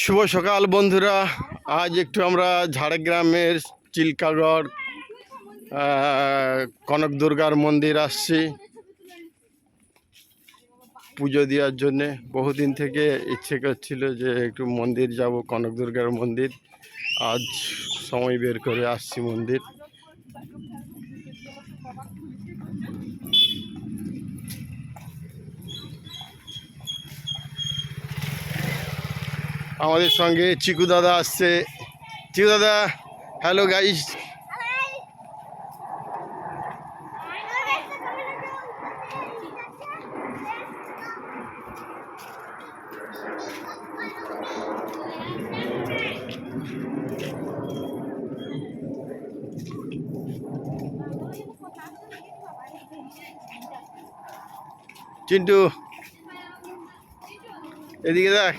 শুভ সকাল বন্ধুরা। আজ একটু আমরা ঝাড়গ্রামের চিল্কাগড় কনক দুর্গার মন্দির আসছি পুজো দেওয়ার জন্যে। বহুদিন থেকে ইচ্ছে করছিল যে একটু মন্দির যাব, কনক দুর্গার মন্দির। আজ সময় বের করে আসছি মন্দির। আমাদের সঙ্গে চিকু দাদা আসছে। চিকু দাদা, হ্যালো গাইস। চিন্টু, এদিকে দেখ।